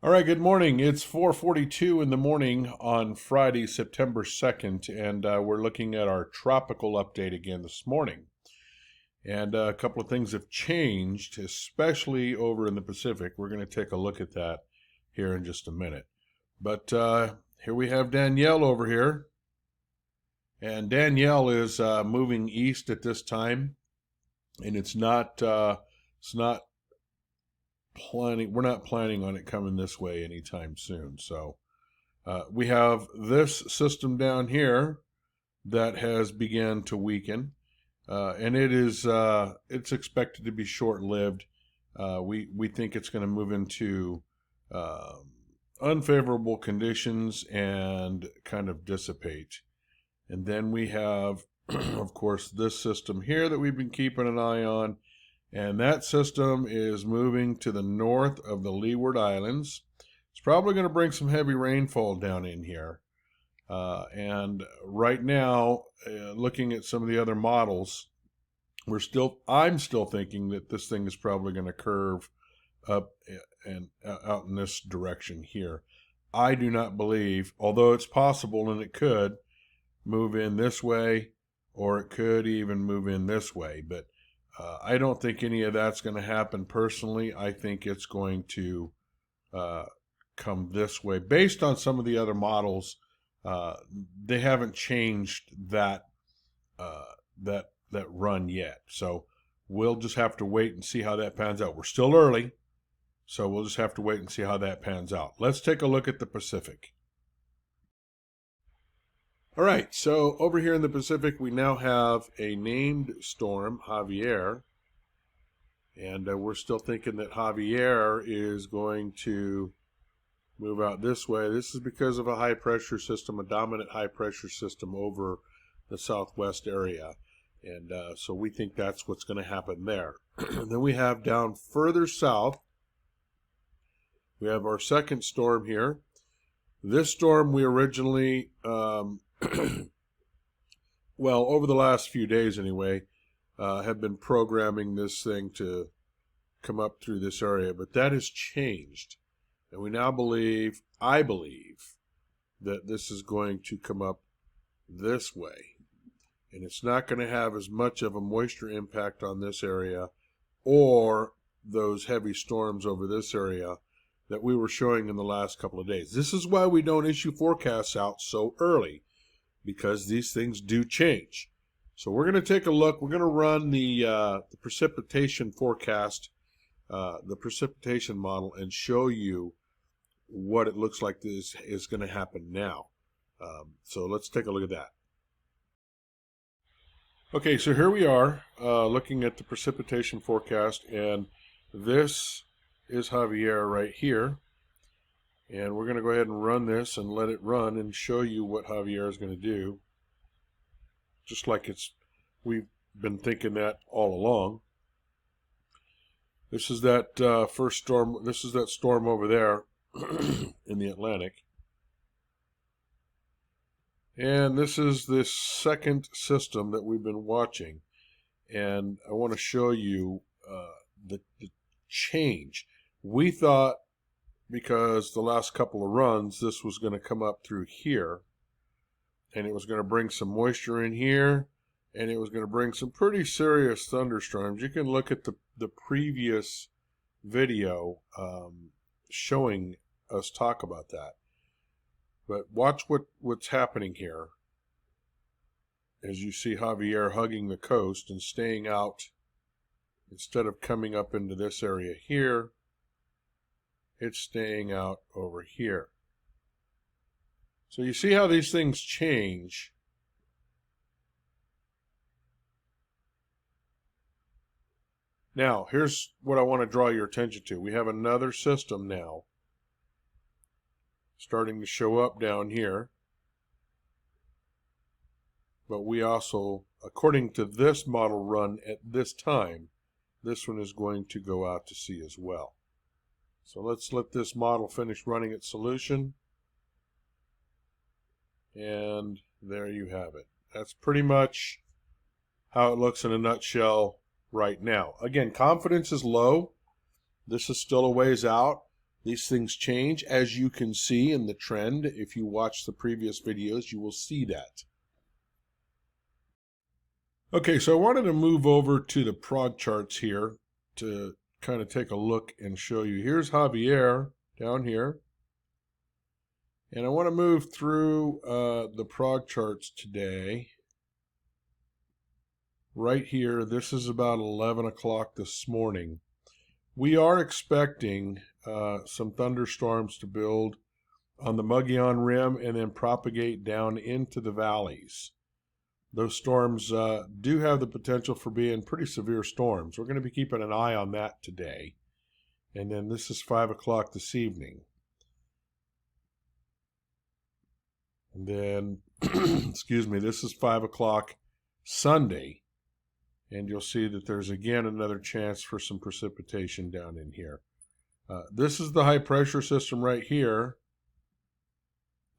All right, good morning. It's 4:42 in the morning on Friday, September 2nd, and we're looking at our tropical update again this morning. And a couple of things have changed, especially over in the Pacific. We're going to take a look at that here in just a minute. But here we have Danielle over here. And Danielle is moving east at this time, and it's not planning. We're not planning on it coming this way anytime soon. So we have this system down here that has begun to weaken, and it's expected to be short-lived. We think it's going to move into uh, unfavorable conditions and kind of dissipate. And then we have, of course, this system here that we've been keeping an eye on. And that system is moving to the north of the Leeward Islands. It's probably going to bring some heavy rainfall down in here. And right now, looking at some of the other models, I'm still thinking that this thing is probably going to curve up and out in this direction here. I do not believe, although it's possible and it could move in this way, or it could even move in this way, but I don't think any of that's going to happen personally. I think it's going to come this way. Based on some of the other models, they haven't changed that run yet. So we'll just have to wait and see how that pans out. We're still early, so we'll just have to wait and see how that pans out. Let's take a look at the Pacific. All right, so over here in the Pacific, we now have a named storm, Javier, and we're still thinking that Javier is going to move out this way. This is because of a high pressure system, a dominant high pressure system over the southwest area, and so we think that's what's going to happen there. Then we have down further south, we have our second storm here. This storm we originally well, over the last few days anyway, have been programming this thing to come up through this area, but that has changed. And we now I believe, that this is going to come up this way. And it's not going to have as much of a moisture impact on this area or those heavy storms over this area that we were showing in the last couple of days. This is why we don't issue forecasts out so early, because these things do change. So we're going to take a look. We're going to run the precipitation forecast, the precipitation model, and show you what it looks like this is going to happen now. So let's take a look at that. Okay, so here we are looking at the precipitation forecast, and this is Javier right here. And we're going to go ahead and run this and let it run and show you what Javier is going to do. Just like we've been thinking that all along. This is that first storm. This is that storm over there in the Atlantic. And this is this second system that we've been watching. And I want to show you the change. We thought, because the last couple of runs, this was going to come up through here, and it was going to bring some moisture in here, and it was going to bring some pretty serious thunderstorms. You can look at the previous video showing us talk about that. But watch what's happening here as you see Javier hugging the coast and staying out. Instead of coming up into this area here, it's staying out over here. So you see how these things change. Now, here's what I want to draw your attention to. We have another system now starting to show up down here. But we also, according to this model run at this time, this one is going to go out to sea as well. So let's let this model finish running its solution. And there you have it. That's pretty much how it looks in a nutshell right now. Again, confidence is low. This is still a ways out. These things change, as you can see in the trend. If you watch the previous videos, you will see that. Okay, so I wanted to move over to the prog charts here to kind of take a look and show you. Here's Javier down here. And I want to move through the prog charts today. Right here, this is about 11 o'clock this morning. We are expecting some thunderstorms to build on the Mogollon Rim and then propagate down into the valleys. Those storms do have the potential for being pretty severe storms. We're going to be keeping an eye on that today. And then this is 5 o'clock this evening. And then, excuse me, this is 5 o'clock Sunday. And you'll see that there's again another chance for some precipitation down in here. This is the high pressure system right here.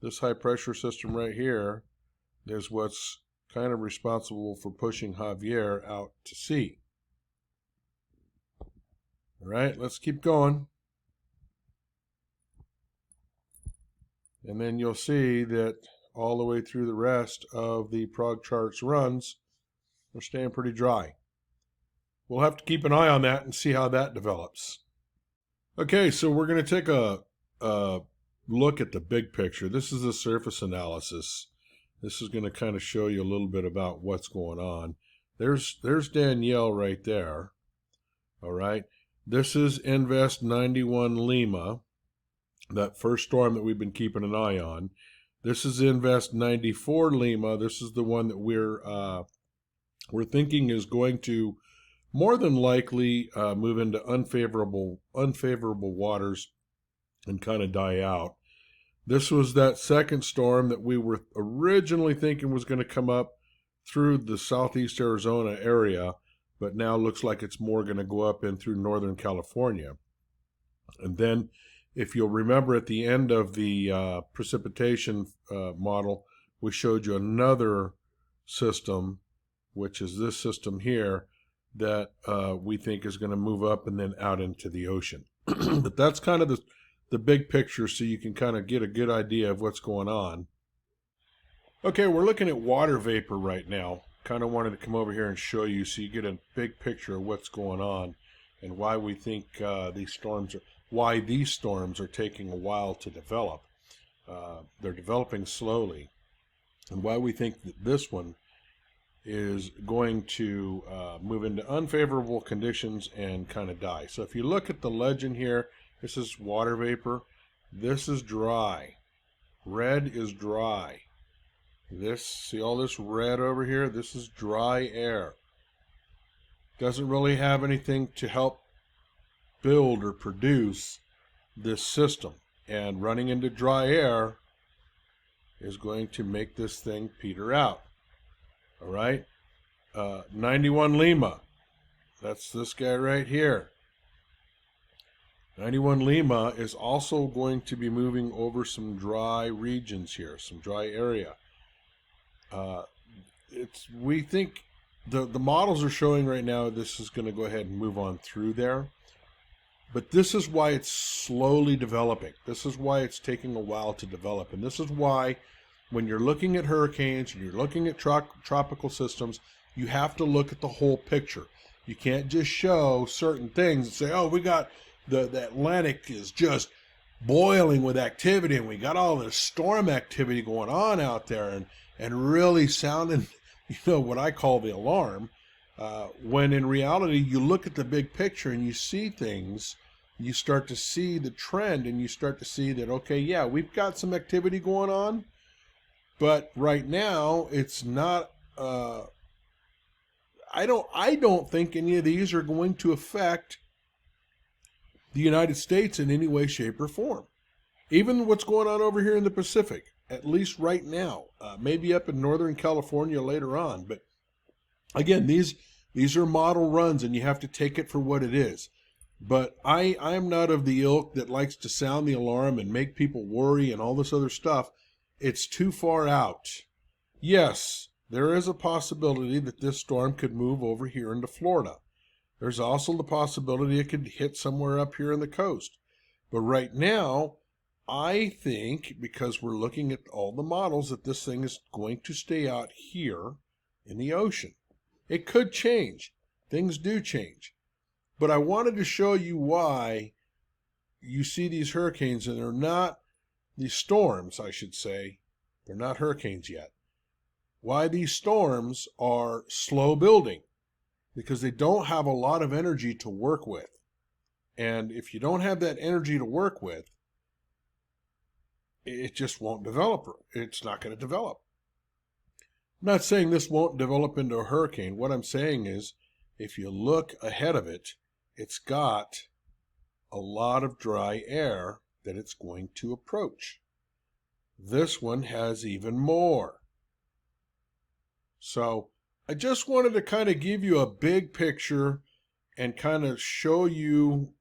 This high pressure system right here is what's kind of responsible for pushing Javier out to sea. All right, let's keep going. And then you'll see that all the way through the rest of the prog charts runs, we're staying pretty dry. We'll have to keep an eye on that and see how that develops. Okay, so we're going to take a look at the big picture. This is the surface analysis. This is going to kind of show you a little bit about what's going on. There's Danielle right there. All right. This is Invest 91 Lima, that first storm that we've been keeping an eye on. This is Invest 94 Lima. This is the one that we're thinking is going to more than likely move into unfavorable waters and kind of die out. This was that second storm that we were originally thinking was going to come up through the southeast Arizona area, but now looks like it's more going to go up in through northern California. And then, if you'll remember at the end of the precipitation model, we showed you another system, which is this system here, that we think is going to move up and then out into the ocean. But that's kind of the big picture, so you can kind of get a good idea of what's going on. Okay, we're looking at water vapor right now. Kind of wanted to come over here and show you so you get a big picture of what's going on and why we think these storms are taking a while to develop. They're developing slowly, and why we think that this one is going to move into unfavorable conditions and kind of die. So if you look at the legend here, this is water vapor. This is dry. Red is dry. See all this red over here? This is dry air. Doesn't really have anything to help build or produce this system. And running into dry air is going to make this thing peter out. All right? 91 Lima. That's this guy right here. 91 Lima is also going to be moving over some dry regions here, some dry area. We think the models are showing right now this is going to go ahead and move on through there. But this is why it's slowly developing. This is why it's taking a while to develop. And this is why when you're looking at hurricanes and you're looking at tropical systems, you have to look at the whole picture. You can't just show certain things and say, oh, we got the Atlantic is just boiling with activity and we got all this storm activity going on out there and really sounding, what I call the alarm. When in reality, you look at the big picture and you see things, you start to see the trend and you start to see that, okay, yeah, we've got some activity going on, but right now it's not, I don't think any of these are going to affect the United States in any way, shape, or form. Even what's going on over here in the Pacific, at least right now, maybe up in Northern California later on. But again, these are model runs and you have to take it for what it is. But I'm not of the ilk that likes to sound the alarm and make people worry and all this other stuff. It's too far out. Yes, there is a possibility that this storm could move over here into Florida. There's also the possibility it could hit somewhere up here on the coast. But right now, I think, because we're looking at all the models, that this thing is going to stay out here in the ocean. It could change. Things do change. But I wanted to show you why you see these hurricanes, and they're not, these storms, I should say, they're not hurricanes yet. Why these storms are slow building. Because they don't have a lot of energy to work with. And if you don't have that energy to work with, it just won't develop. It's not going to develop. I'm not saying this won't develop into a hurricane. What I'm saying is, if you look ahead of it, it's got a lot of dry air that it's going to approach. This one has even more. So I just wanted to kind of give you a big picture and kind of show you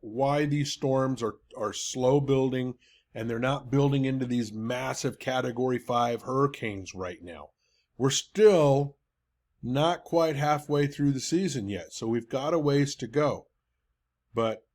why these storms are slow building, and they're not building into these massive Category 5 hurricanes right now. We're still not quite halfway through the season yet, so we've got a ways to go. But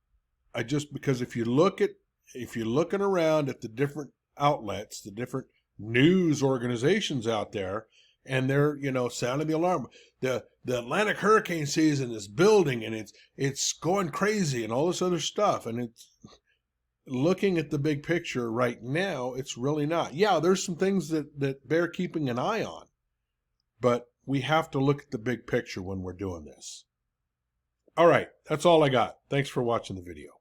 because if you're looking around at the different outlets, the different news organizations out there, and they're, sounding the alarm. The Atlantic hurricane season is building, and it's going crazy and all this other stuff. And it's looking at the big picture right now, it's really not. Yeah, there's some things that bear keeping an eye on, but we have to look at the big picture when we're doing this. All right, that's all I got. Thanks for watching the video.